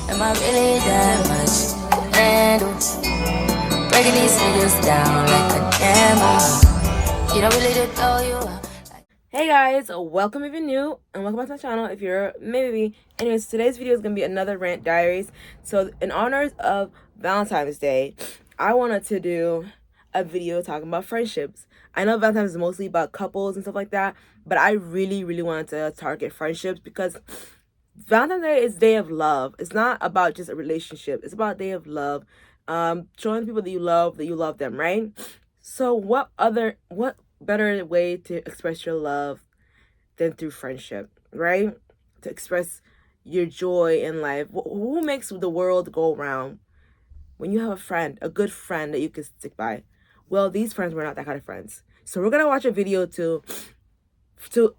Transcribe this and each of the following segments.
Am I really that much to handle? Breaking these niggas down like a camel. You don't really know you are. Hey guys, welcome if you're new and welcome back to my channel if you're maybe. Anyways, today's video is gonna be another rant diaries. So in honor of Valentine's Day, I wanted to do a video talking about friendships. I know Valentine's is mostly about couples and stuff like that, but I really wanted to target friendships because Valentine's Day is day of love. It's not about just a relationship. It's about day of love. Showing people that you love them, right? So what better way to express your love than through friendship, right? To express your joy in life. Who makes the world go round? When you have a friend, a good friend that you can stick by. Well, these friends were not that kind of friends. So we're gonna watch a video to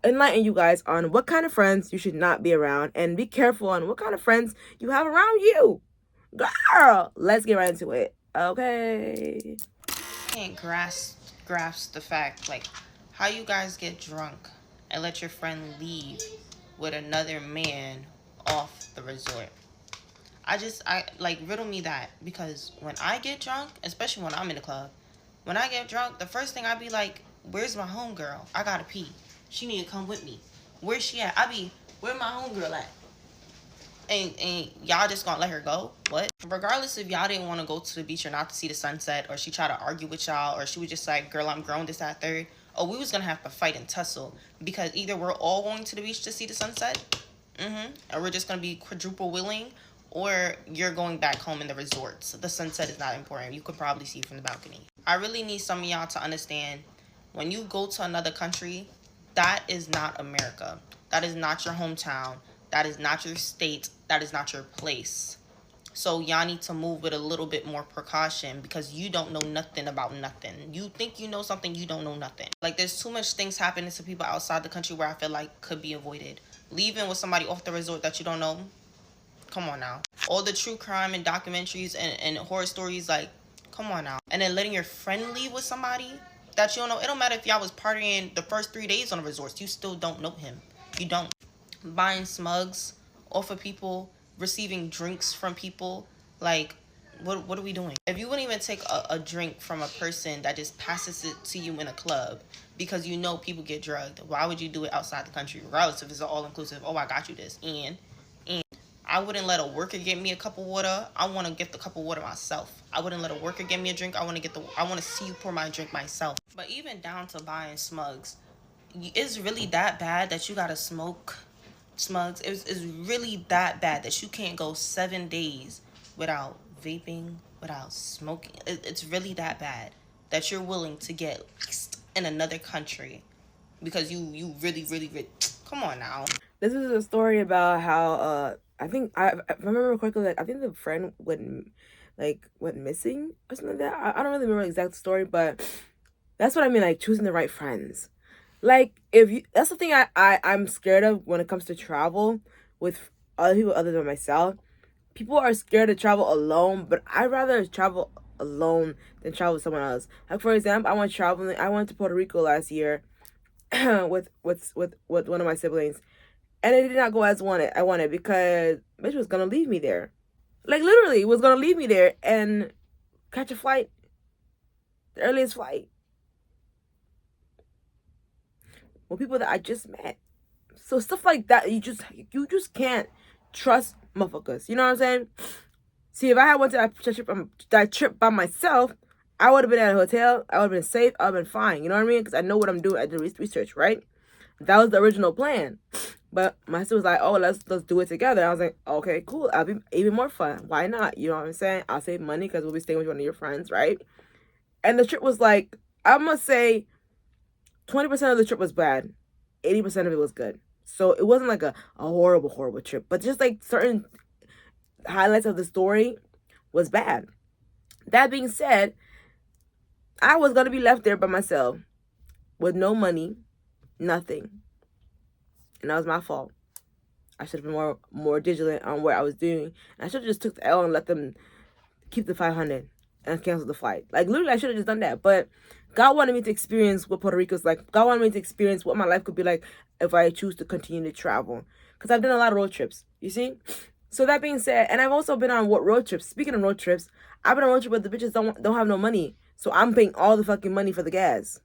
enlighten you guys on what kind of friends you should not be around, and be careful on what kind of friends you have around you. Girl, let's get right into it. Okay. Can't grasp the fact, like, how you guys get drunk and let your friend leave with another man off the resort. I like, riddle me that, because when I get drunk, especially when I'm in the club, when I get drunk, the first thing I be like, where's my homegirl? I gotta pee. She need to come with me. Where's she at? I be, where my homegirl at? And y'all just gonna let her go? What? Regardless if y'all didn't want to go to the beach or not to see the sunset, or she tried to argue with y'all, or she was just like, girl, I'm grown, this, that, third. Oh, we was gonna have to fight and tussle, because either we're all going to the beach to see the sunset, or we're just gonna be quadruple willing, or you're going back home in the resort. So the sunset is not important. You could probably see from the balcony. I really need some of y'all to understand, when you go to another country, that is not America. That is not your hometown. That is not your state. That is not your place. So y'all need to move with a little bit more precaution, because you don't know nothing about nothing. You think you know something, you don't know nothing. Like, there's too much things happening to people outside the country where I feel like could be avoided. Leaving with somebody off the resort that you don't know, come on now. All the true crime and documentaries and horror stories, like, come on now. And then letting your friend leave with somebody that you don't know. It don't matter if y'all was partying the first 3 days on the resorts. You still don't know him. You don't. Buying smugs off of people, receiving drinks from people, like, what are we doing? If you wouldn't even take a drink from a person that just passes it to you in a club, because you know people get drugged, why would you do it outside the country, regardless if it's an all-inclusive, oh, I got you this? And I wouldn't let a worker get me a cup of water. I want to get the cup of water myself. I wouldn't let a worker get me a drink. I want to see you pour my drink myself. But even down to buying smugs, it's really that bad that you gotta smoke smugs? It's really that bad that you can't go 7 days without vaping, without smoking? It's really that bad that you're willing to get in another country because you really, come on now. This is a story about how I think if I remember correctly, like, I think the friend went missing or something like that. I don't really remember the exact story, but that's what I mean, like, choosing the right friends. Like, that's the thing I'm scared of when it comes to travel with other people other than myself. People are scared to travel alone, but I'd rather travel alone than travel with someone else. Like, for example, I went to Puerto Rico last year with one of my siblings, and it did not go as I wanted, because bitch was gonna leave me there. Like, literally was gonna leave me there and catch a flight, the earliest flight, with people that I just met. So stuff like that, you just can't trust motherfuckers. You know what I'm saying? See, if I had went to that trip by myself, I would have been at a hotel. I would have been safe. I would have been fine. You know what I mean? Because I know what I'm doing. I did research, right? That was the original plan. But my sister was like, "Oh, let's do it together." I was like, "Okay, cool. That'll be even more fun. Why not?" You know what I'm saying? I'll save money because we'll be staying with one of your friends, right? And the trip was like, I must say, 20% of the trip was bad. 80% of it was good. So it wasn't like a horrible trip. But just like certain highlights of the story was bad. That being said, I was going to be left there by myself with no money, nothing. And that was my fault. I should have been more vigilant on what I was doing. And I should have just took the L and let them keep the 500 and cancel the flight. Like, literally, I should have just done that. But God wanted me to experience what Puerto Rico's like. God wanted me to experience what my life could be like if I choose to continue to travel. Because I've done a lot of road trips, you see? So that being said, and I've also been on road trips. Speaking of road trips, I've been on road trip, but the bitches don't have no money, so I'm paying all the fucking money for the gas.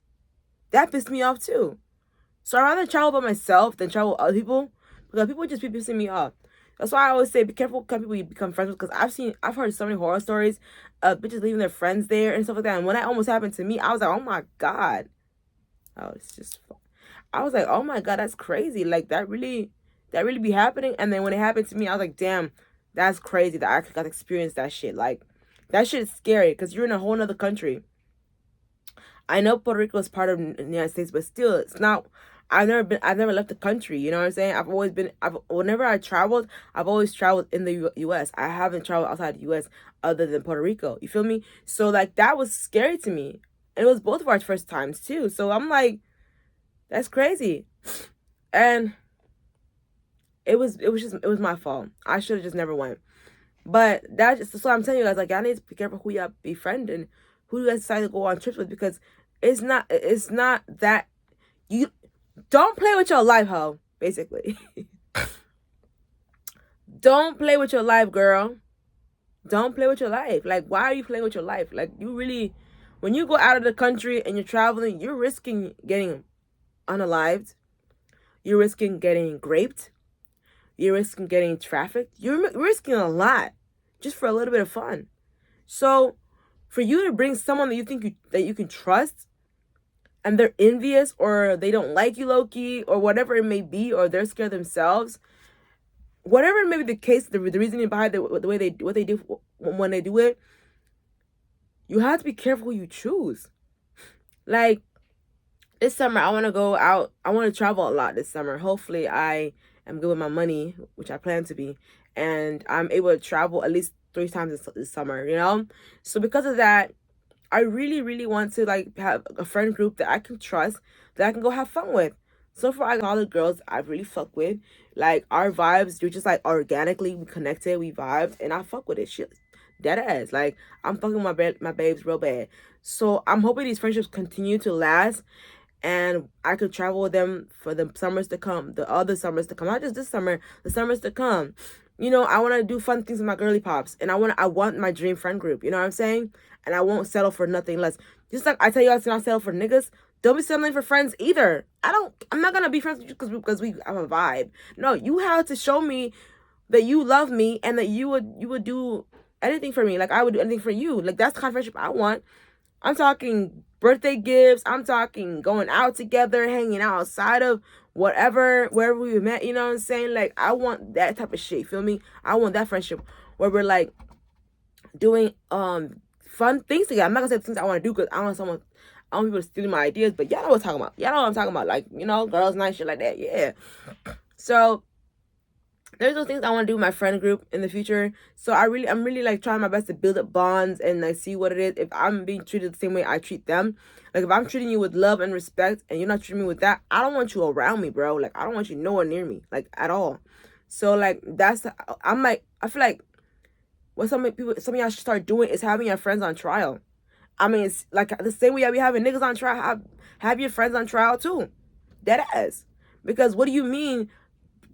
That pissed me off too. So I'd rather travel by myself than travel with other people, because people just be pissing me off. That's why I always say be careful with people you become friends with, because I've heard so many horror stories of bitches leaving their friends there and stuff like that. And when that almost happened to me, I was like, oh my God. I was like, oh my God, that's crazy. Like that really be happening. And then when it happened to me, I was like, damn, that's crazy that I actually got to experience that shit. Like that shit is scary because you're in a whole nother country. I know Puerto Rico is part of the United States, but still, it's not. I've never left the country. You know what I'm saying? Whenever I traveled, I've always traveled in the U.S. I haven't traveled outside the U.S. other than Puerto Rico. You feel me? So like that was scary to me, and it was both of our first times too. So I'm like, that's crazy, and it was my fault. I should have just never went. But so I'm telling you guys, like, y'all need to be careful who y'all befriend and who you guys decide to go on trips with, because it's not that you don't play with your life, ho. Basically, don't play with your life, girl. Don't play with your life. Like, why are you playing with your life? Like, you really, when you go out of the country and you're traveling, you're risking getting unalived. You're risking getting raped. You're risking getting trafficked. You're risking a lot just for a little bit of fun. So for you to bring someone that you think that you can trust, and they're envious or they don't like you, low-key, or whatever it may be, or they're scared themselves, whatever it may be the case, the reasoning behind the way what they do when they do it, you have to be careful who you choose. Like this summer, I want to go out. I want to travel a lot this summer. Hopefully, I am good with my money, which I plan to be, and I'm able to travel at least 3 times this summer, you know? So because of that, I really, really want to like have a friend group that I can trust, that I can go have fun with. So far, I got all the girls I've really fucked with. Like our vibes, you're just like organically we connected, we vibed, and I fuck with it. Shit, dead ass. Like I'm fucking my babes real bad. So I'm hoping these friendships continue to last, and I could travel with them for the summers to come, the other summers to come, not just this summer, the summers to come. You know, I want to do fun things with my girly pops, and I want my dream friend group. You know what I'm saying? And I won't settle for nothing less. Just like I tell you guys to not settle for niggas, don't be settling for friends either. I'm not gonna be friends with you because we have a vibe. No, you have to show me that you love me and that you would do anything for me. Like I would do anything for you. Like that's the kind of friendship I want. I'm talking birthday gifts. I'm talking going out together, hanging out outside of wherever we met. You know what I'm saying? Like I want that type of shit. You feel me? I want that friendship where we're like doing fun things together. I'm not gonna say the things I want to do because I want people to steal my ideas, but y'all know what I'm talking about. Y'all know what I'm talking about. Like, you know, girls night, shit like that. Yeah. So there's those things I want to do with my friend group in the future. So I'm really like trying my best to build up bonds and like see what it is. If I'm being treated the same way I treat them, like if I'm treating you with love and respect and you're not treating me with that, I don't want you around me, bro. Like I don't want you nowhere near me, like at all. So like I feel like what some of y'all should start doing is having your friends on trial. I mean, it's like the same way I be having niggas on trial, have your friends on trial too. Dead ass. Because what do you mean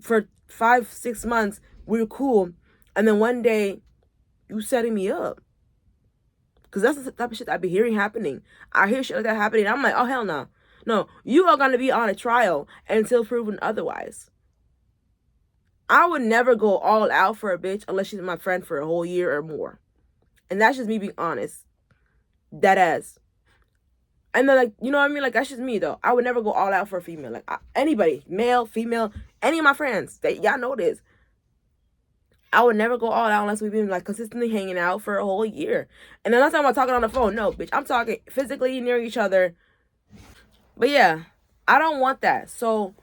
for 5-6 months we're cool and then one day you setting me up? Because that's the type of shit I be hearing happening. I hear shit like that happening. I'm like, oh hell no. No, you are gonna be on a trial until proven otherwise. I would never go all out for a bitch unless she's my friend for a whole year or more. And that's just me being honest. That ass. And then like, you know what I mean? Like that's just me though. I would never go all out for a female. Like anybody, male, female, any of my friends, y'all know this. I would never go all out unless we've been like consistently hanging out for a whole year. And then I'm talking about talking on the phone. No, bitch, I'm talking physically near each other. But yeah, I don't want that. So,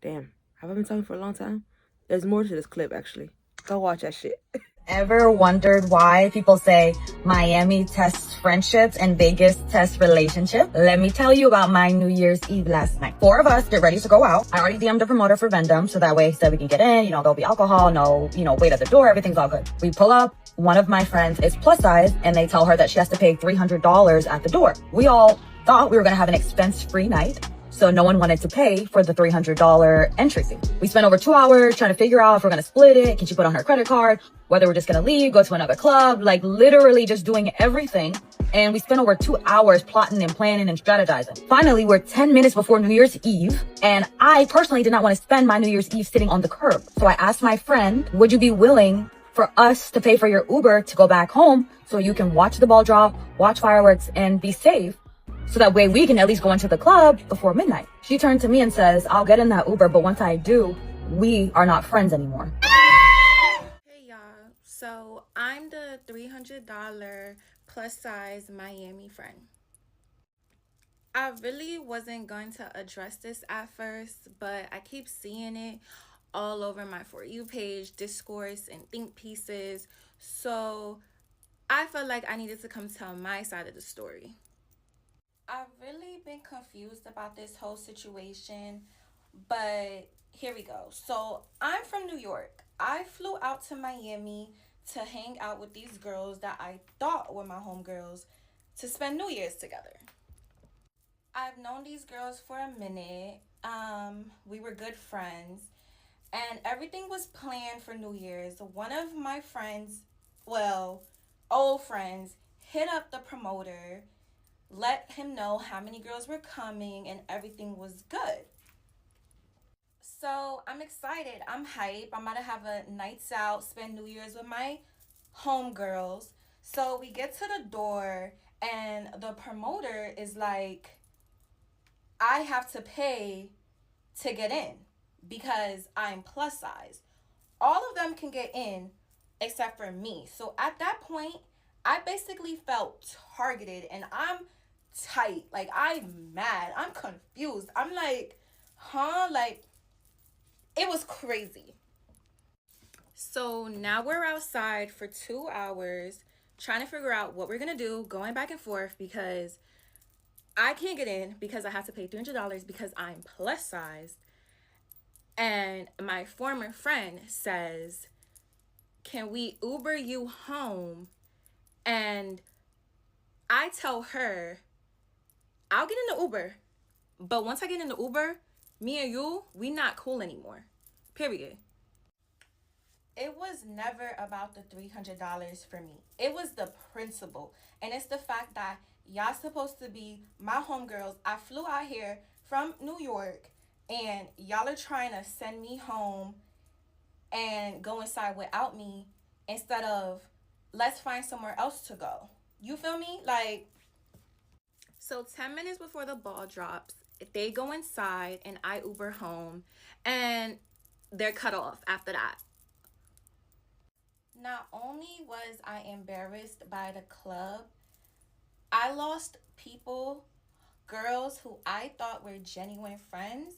damn, have I been talking for a long time? There's more to this clip actually. Go watch that shit. Ever wondered why people say Miami tests friendships and Vegas tests relationship? Let me tell you about my New Year's Eve last night. 4 of us get ready to go out. I already DM'd the promoter for Vendom, so that way so we can get in, there'll be alcohol, no, wait at the door, everything's all good. We pull up, one of my friends is plus size, and they tell her that she has to pay $300 at the door. We all thought we were gonna have an expense-free night. So no one wanted to pay for the $300 entry fee. We spent over 2 hours trying to figure out if we're going to split it. Can she put on her credit card? Whether we're just going to leave, go to another club, like literally just doing everything. And we spent over 2 hours plotting and planning and strategizing. Finally, we're 10 minutes before New Year's Eve. And I personally did not want to spend my New Year's Eve sitting on the curb. So I asked my friend, would you be willing for us to pay for your Uber to go back home so you can watch the ball drop, watch fireworks, and be safe? So that way we can at least go into the club before midnight. She turned to me and says, I'll get in that Uber, but once I do, we are not friends anymore. Hey y'all, so I'm the $300 plus size Miami friend. I really wasn't going to address this at first, but I keep seeing it all over my For You page, discourse, and think pieces. So I felt like I needed to come tell my side of the story. I've really been confused about this whole situation, but here we go. So I'm from New York. I flew out to Miami to hang out with these girls that I thought were my homegirls to spend New Year's together. I've known these girls for a minute. We were good friends, and everything was planned for New Year's. One of my friends, well, old friends, hit up the promoter, let him know how many girls were coming, and everything was good. So I'm excited. I'm hype. I'm about to have a nights out, spend New Year's with my homegirls. So we get to the door, and the promoter is like, I have to pay to get in because I'm plus size. All of them can get in except for me. So at that point, I basically felt targeted, and I'm tight. Like, I'm mad. I'm confused. I'm like, huh? Like, it was crazy. So now we're outside for 2 hours trying to figure out what we're going to do, going back and forth because I can't get in because I have to pay $300 because I'm plus sized. And my former friend says, can we Uber you home? And I tell her, I'll get in the Uber. But once I get in the Uber, me and you, we not cool anymore. Period. It was never about the $300 for me. It was the principle. And it's the fact that y'all supposed to be my homegirls. I flew out here from New York, and y'all are trying to send me home and go inside without me instead of let's find somewhere else to go. You feel me? Like, so 10 minutes before the ball drops, they go inside and I Uber home, and they're cut off after that. Not only was I embarrassed by the club, I lost people, girls who I thought were genuine friends,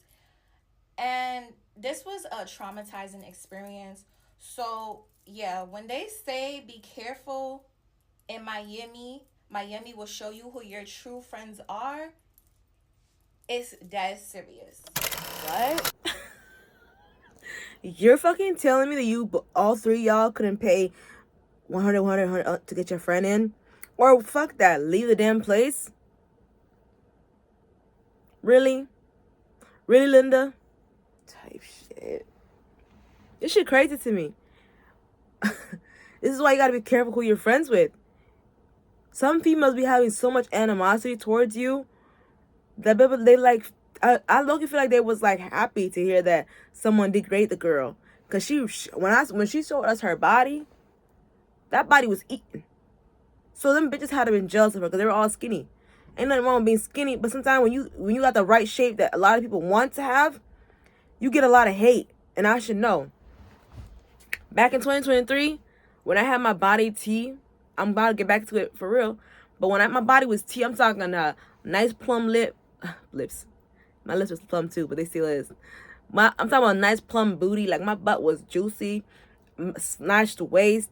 and this was a traumatizing experience. So yeah, when they say be careful in Miami, Miami will show you who your true friends are, it's dead serious. What? You're fucking telling me that you, all three y'all couldn't pay 100 to get your friend in? Or fuck that, leave the damn place? Really? Really, Linda? Type shit. This shit crazy to me. This is why you gotta be careful who you're friends with. Some females be having so much animosity towards you that they like, I look feel like they was like happy to hear that someone degrade the girl, cause when she showed us her body, that body was eaten. So them bitches had to been jealous of her because they were all skinny. Ain't nothing wrong with being skinny, but sometimes when you got the right shape that a lot of people want to have, you get a lot of hate, and I should know. Back in 2023, when I had my body T, I'm about to get back to it for real. But when my body was T, I'm talking nice plum lips. My lips was plum too, but they still is. I'm talking about a nice plum booty. Like, my butt was juicy, snatched waist,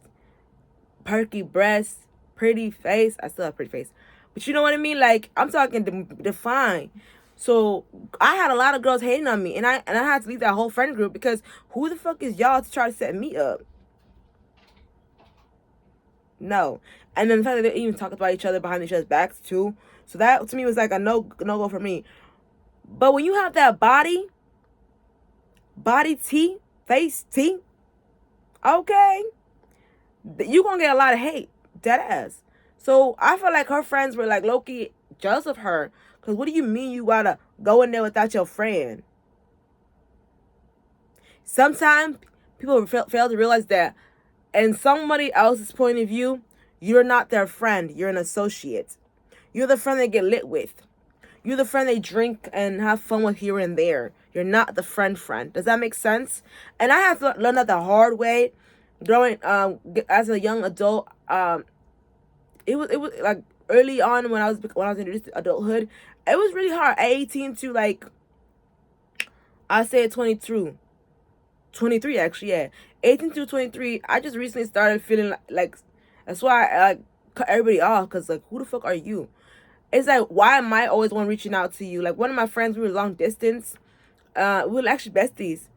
perky breasts, pretty face. I still have a pretty face, but you know what I mean. Like, I'm talking defined. So I had a lot of girls hating on me, and I had to leave that whole friend group because who the fuck is y'all to try to set me up? No. And then the fact that they even talk about each other behind each other's backs too. So that to me was like a no go for me. But when you have that body T, face T, okay, you gonna get a lot of hate, dead ass. So I feel like her friends were like low-key jealous of her, because what do you mean you gotta go in there without your friend? Sometimes people fail to realize that in somebody else's point of view, you're not their friend, you're an associate. You're the friend they get lit with. You're the friend they drink and have fun with here and there. You're not the friend. Does that make sense? And I have to learn that the hard way. Growing as a young adult, it was like early on when I was introduced to adulthood, it was really hard. At 18 to like, I say 23 actually, yeah. 18 to 23, I just recently started feeling like that's why I cut everybody off, because like, who the fuck are you? It's like, why am I always one reaching out to you? Like, one of my friends, we were long distance. We were actually besties.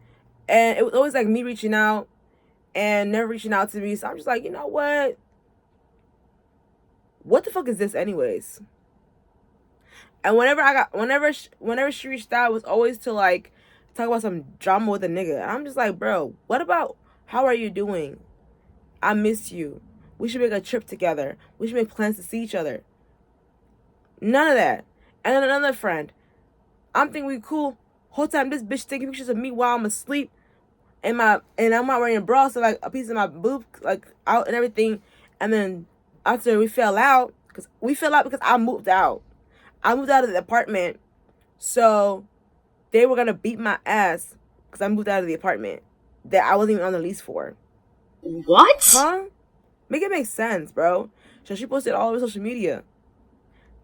And it was always like me reaching out and never reaching out to me. So I'm just like, you know what? What the fuck is this anyways? And whenever she reached out, it was always to like talk about some drama with a nigga. And I'm just like, bro, what about, how are you doing? I miss you. We should make a trip together. We should make plans to see each other. None of that. And then another friend, I'm thinking we cool. Whole time this bitch taking pictures of me while I'm asleep, and I'm not wearing a bra, so like a piece of my boob like out and everything. And then after we fell out because I moved out. I moved out of the apartment, so they were gonna beat my ass because I moved out of the apartment that I wasn't even on the lease for. What? Huh? Make it make sense, bro. So she posted all over social media.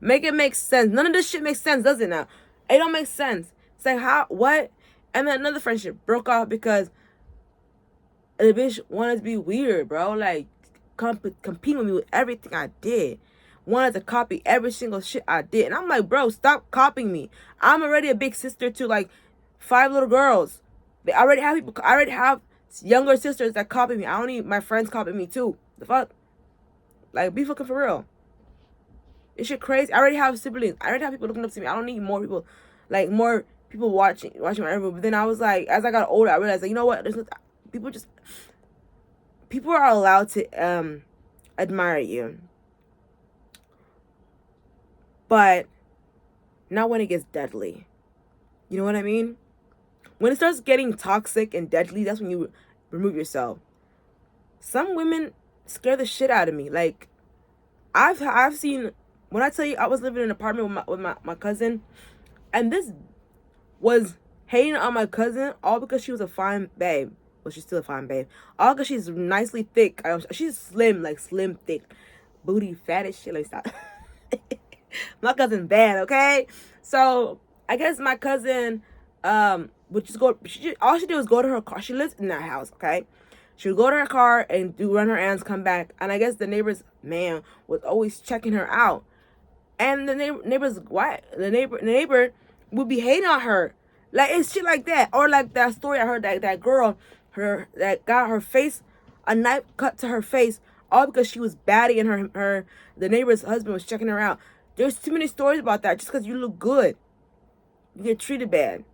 Make it make sense. None of this shit makes sense, does it now? It don't make sense. It's like, how, what? And then another friendship broke off because the bitch wanted to be weird, bro. Like, compete with me with everything I did. Wanted to copy every single shit I did. And I'm like, bro, stop copying me. I'm already a big sister to like 5 little girls. I already have younger sisters that copy me. I don't need my friends copy me too. The fuck? Like, be fucking for real. This shit crazy. I already have siblings. I already have people looking up to me. I don't need more people, like more people watching my everything. But then I was like, as I got older, I realized, like, you know what? People are allowed to admire you, but not when it gets deadly. You know what I mean? When it starts getting toxic and deadly, that's when you remove yourself. Some women scare the shit out of me. Like, I've seen. When I tell you, I was living in an apartment with my cousin, and this was hating on my cousin all because she was a fine babe. Well, she's still a fine babe. All because she's nicely thick. She's slim, like slim thick. Booty fat as shit. Like, stop. My cousin bad, okay? So, I guess my cousin would just go, all she did was go to her car. She lives in that house, okay? She would go to her car and run her errands, come back. And I guess the neighbor's man was always checking her out. And the neighbor would be hating on her. Like, it's shit like that. Or like that story I heard, that girl, that got her face, a knife cut to her face, all because she was baddie and the neighbor's husband was checking her out. There's too many stories about that. Just because you look good, you get treated bad.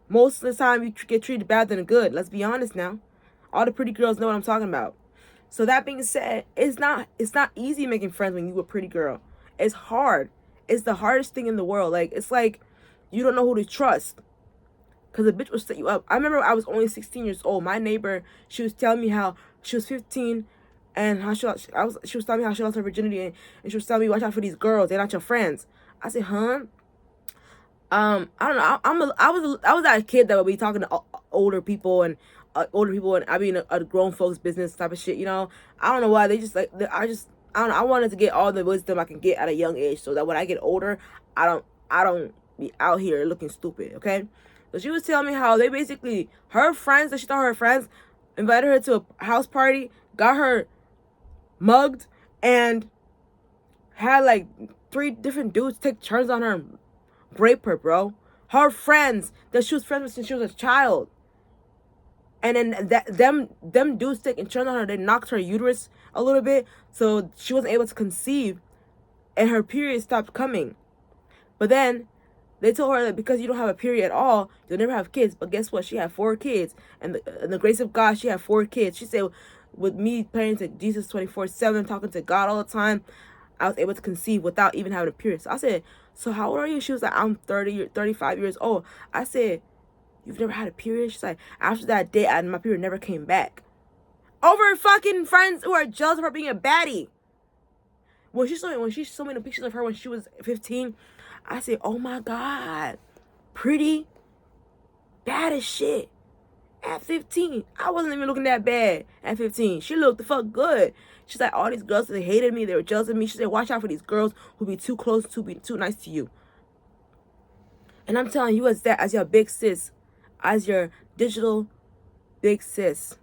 Most of the time, you get treated bad than good. Let's be honest now. All the pretty girls know what I'm talking about. So that being said, it's not easy making friends when you're a pretty girl. It's hard. It's the hardest thing in the world. Like, it's like you don't know who to trust, because a bitch will set you up. I remember I was only 16 years old. My neighbor, she was telling me how she was 15 and how she was telling me how she lost her virginity, and she was telling me, watch out for these girls. They're not your friends. I said, huh? I don't know. I was that kid that would be talking to older people and I be in a grown folks business type of shit, you know. I don't know why they just like, I don't know. I wanted to get all the wisdom I can get at a young age, so that when I get older, I don't be out here looking stupid, okay? So she was telling me how they basically, her friends that she thought were her friends, invited her to a house party, got her mugged, and had like 3 different dudes take turns on her and rape her, bro. Her friends that she was friends with since she was a child. And then them dudes taking turns on her, they knocked her uterus a little bit, so she wasn't able to conceive, and her period stopped coming. But then They told her that because you don't have a period at all, you'll never have kids. But guess what? She had 4 kids. And the grace of God, she had 4 kids. She said, with me praying to Jesus 24/7, talking to God all the time, I was able to conceive without even having a period. So I said, so how old are you? She was like, I'm 35 years old. I said, you've never had a period? She's like, after that day, my period never came back. Over fucking friends who are jealous of her being a baddie. When she showed me the pictures of her when she was 15, I said, oh my God, pretty, bad as shit. At 15, I wasn't even looking that bad at 15. She looked the fuck good. She's like, all these girls, they hated me. They were jealous of me. She said, watch out for these girls who be too close, to be too nice to you. And I'm telling you as your big sis, as your digital big sis,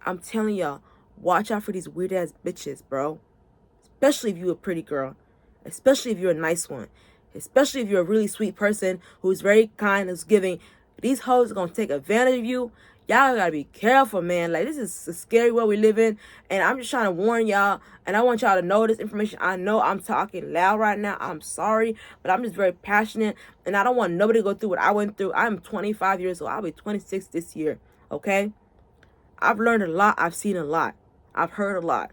I'm telling y'all, watch out for these weird ass bitches, bro. Especially if you're a pretty girl. Especially if you're a nice one. Especially if you're a really sweet person who's very kind, who's giving. These hoes are going to take advantage of you. Y'all got to be careful, man. Like, this is a scary world we live in. And I'm just trying to warn y'all. And I want y'all to know this information. I know I'm talking loud right now. I'm sorry. But I'm just very passionate. And I don't want nobody to go through what I went through. I'm 25 years old. I'll be 26 this year. Okay? I've learned a lot. I've seen a lot. I've heard a lot.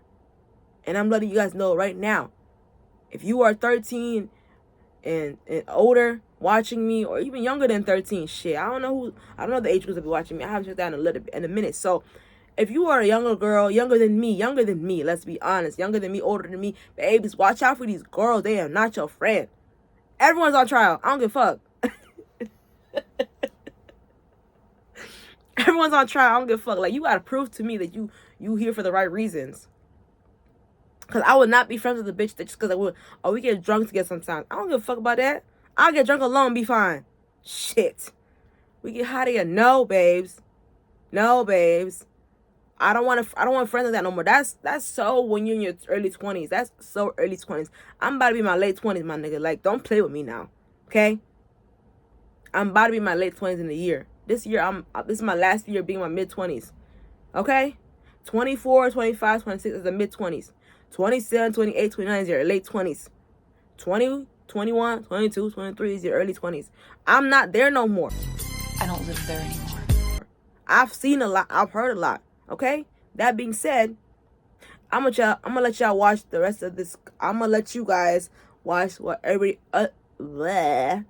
And I'm letting you guys know right now. If you are 13 and older watching me, or even younger than 13, shit, I don't know the age groups that be watching me. I haven't checked that in a minute. So if you are a younger girl, younger than me, let's be honest, younger than me, older than me, babies, watch out for these girls. They are not your friend. Everyone's on trial. I don't give a fuck. Everyone's on trial. I don't give a fuck. Like, you gotta prove to me that you here for the right reasons. Because I would not be friends with a bitch that just because we get drunk together sometimes. I don't give a fuck about that. I'll get drunk alone and be fine. Shit. We get high together. No, babes. No, babes. I don't want friends like that no more. That's so when you're in your early 20s. That's so early 20s. I'm about to be in my late 20s, my nigga. Like, don't play with me now. Okay? I'm about to be in my late 20s in a year. This year, this is my last year being in my mid-20s. Okay? 24, 25, 26 is the mid-20s. 27, 28, 29 is your late 20s. 20, 21, 22, 23 is your early 20s. I'm not there no more. I don't live there anymore. I've seen a lot. I've heard a lot. Okay? That being said, I'm gonna let y'all watch the rest of this. I'm gonna let you guys watch what everybody... I'm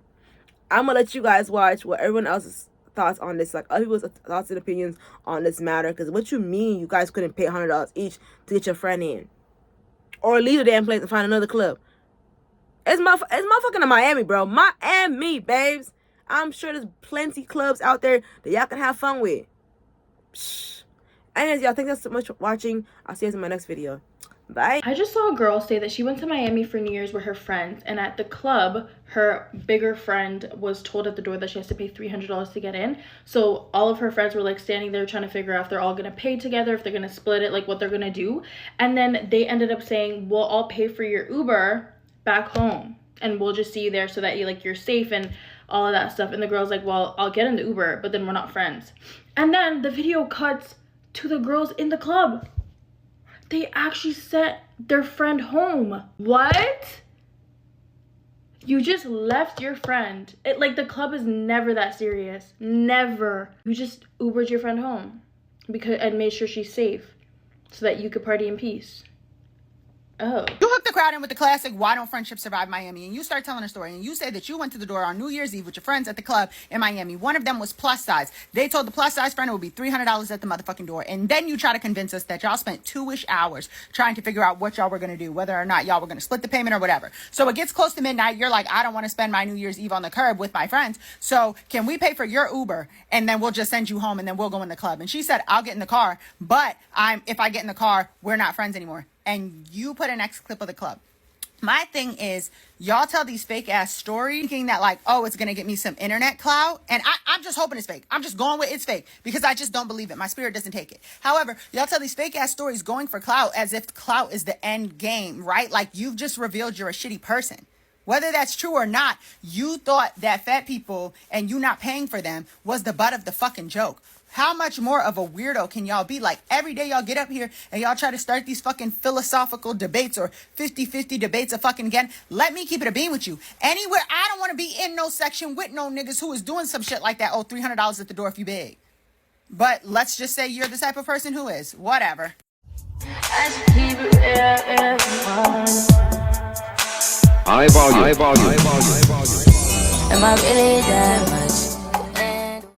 gonna let you guys watch what everyone else's thoughts on this, like other people's thoughts and opinions on this matter. Because what you mean you guys couldn't pay $100 each to get your friend in? Or leave the damn place and find another club. It's motherfucking in Miami, bro. Miami, babes. I'm sure there's plenty clubs out there that y'all can have fun with. Psh. Anyways, y'all, thanks so much for watching. I'll see you in my next video. Bye. I just saw a girl say that she went to Miami for New Year's with her friends, and at the club, her bigger friend was told at the door that she has to pay $300 to get in. So all of her friends were like standing there trying to figure out if they're all gonna pay together, if they're gonna split it, like what they're gonna do. And then they ended up saying, we'll all pay for your Uber back home, and we'll just see you there so that you're safe and all of that stuff. And the girl's like, well, I'll get in the Uber, but then we're not friends. And then the video cuts to the girls in the club. They actually sent their friend home. What? You just left your friend. Like, the club is never that serious. Never. You just Ubered your friend home and made sure she's safe so that you could party in peace. Oh. You hooked the crowd in with the classic "Why Don't Friendships Survive Miami?" and you start telling a story, and you say that you went to the door on New Year's Eve with your friends at the club in Miami. One of them was plus size. They told the plus size friend it would be $300 at the motherfucking door, and then you try to convince us that y'all spent 2-ish hours trying to figure out what y'all were going to do, whether or not y'all were going to split the payment or whatever. So it gets close to midnight. You're like, I don't want to spend my New Year's Eve on the curb with my friends, so can we pay for your Uber, and then we'll just send you home, and then we'll go in the club. And she said, I'll get in the car, but if I get in the car, we're not friends anymore. And you put a next clip of the club. My thing is, y'all tell these fake ass stories thinking that like, oh, it's gonna get me some internet clout. And I'm just hoping it's fake. I'm just going with it's fake because I just don't believe it. My spirit doesn't take it. However, y'all tell these fake ass stories going for clout as if clout is the end game, right? Like, you've just revealed you're a shitty person. Whether that's true or not, you thought that fat people and you not paying for them was the butt of the fucking joke. How much more of a weirdo can y'all be? Like, every day y'all get up here and y'all try to start these fucking philosophical debates or 50-50 debates fucking again. Let me keep it a bean with you. Anywhere, I don't want to be in no section with no niggas who is doing some shit like that. Oh, $300 at the door if you big. But let's just say you're the type of person who is. Whatever. Am I really that much?